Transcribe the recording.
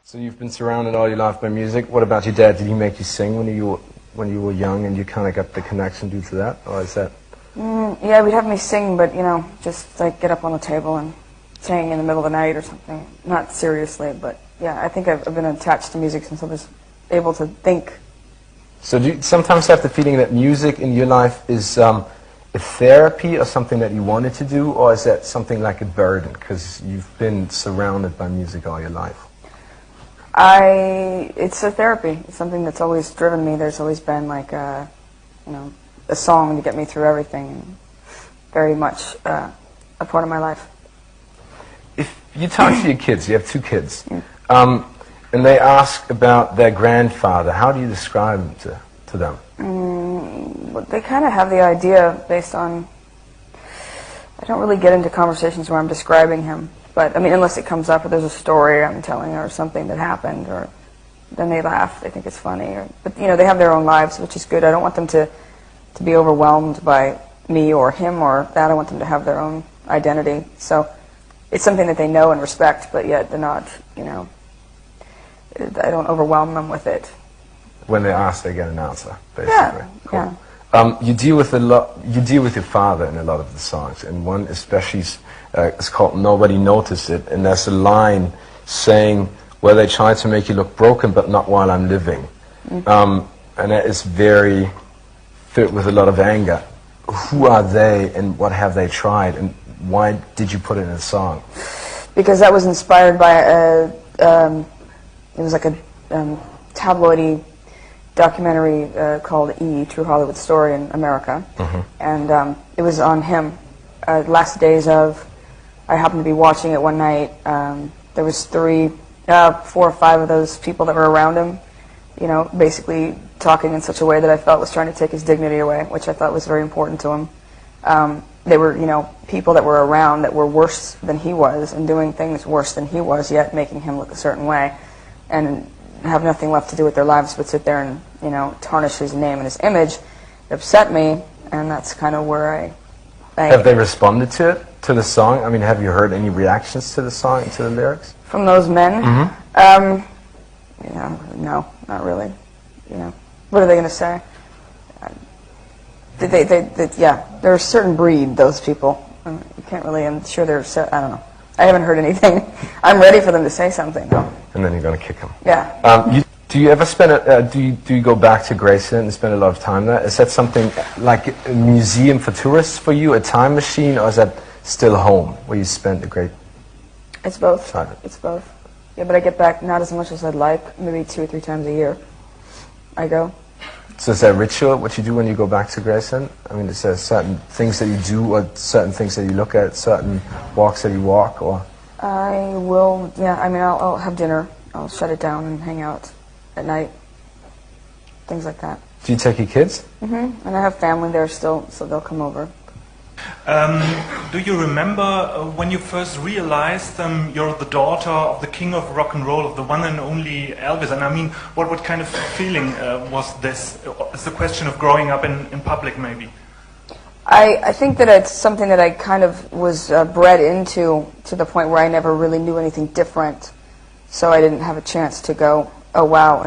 So you've been surrounded all your life by music. What about your dad? Did he make you sing when you were young, and you kind of got the connection due to that, or is that? Yeah, we'd have me sing, but you know, just like get up on the table and sing in the middle of the night or something. Not seriously, but yeah, I think I've been attached to music since I was able to think. So do you sometimes have the feeling that music in your life is a therapy or something that you wanted to do, or is that something like a burden because you've been surrounded by music all your life? It's a therapy. It's something that's always driven me. There's always been like a song to get me through everything, and very much a part of my life. If you talk to your kids, you have 2 kids, and they ask about their grandfather, how do you describe him to them? Well, they kind of have the idea based on, I don't really get into conversations where I'm describing him, but I mean, unless it comes up or there's a story I'm telling or something that happened, or then they laugh, they think it's funny, but you know, they have their own lives, which is good. I don't want them to be overwhelmed by me or him or that. I want them to have their own identity, so it's something that they know and respect, but yet they're not, you know, I don't overwhelm them with it. When they ask, they get an answer, basically. Yeah, cool. yeah. You deal with your father in a lot of the songs, and one especially is called "Nobody Noticed It," and there's a line saying, "Well, they try to make you look broken, but not while I'm living," and that is very filled with a lot of anger. Who are they, and what have they tried, and why did you put it in a song? Because that was inspired by it was like a tabloidy documentary called E! True Hollywood Story in America, and it was on him. Last days of, I happened to be watching it one night. There was 4 or 5 of those people that were around him, you know, basically talking in such a way that I felt was trying to take his dignity away, which I thought was very important to him. They were, you know, people that were around that were worse than he was and doing things worse than he was, yet making him look a certain way, and have nothing left to do with their lives but sit there and, you know, tarnish his name and his image. It upset me, and that's kind of where I have they responded to it, to the song? I mean, have you heard any reactions to the song and to the lyrics? From those men? You know, no, not really. You know, what are they going to say? Yeah, they're a certain breed, those people. You can't really, I'm sure they're, I don't know. I haven't heard anything. I'm ready for them to say something, though. And then you're going to kick them. Yeah. Do you ever spend, do you go back to Graceland and spend a lot of time there? Is that something like a museum for tourists for you, a time machine, or is that still home where you spend a great It's both. time? It's both. Yeah, but I get back not as much as I'd like, maybe 2 or 3 times a year. I go. So is that ritual, what you do when you go back to Graceland? I mean, is there certain things that you do, or certain things that you look at, certain walks that you walk, or? I will, yeah, I mean, I'll have dinner. I'll shut it down and hang out at night. Things like that. Do you take your kids? And I have family there still, so they'll come over. Do you remember when you first realized you're the daughter of the king of rock and roll, of the one and only Elvis? And I mean, what kind of feeling was this? It's a question of growing up in public, maybe. I think that it's something that I kind of was bred into, to the point where I never really knew anything different. So I didn't have a chance to go, oh wow.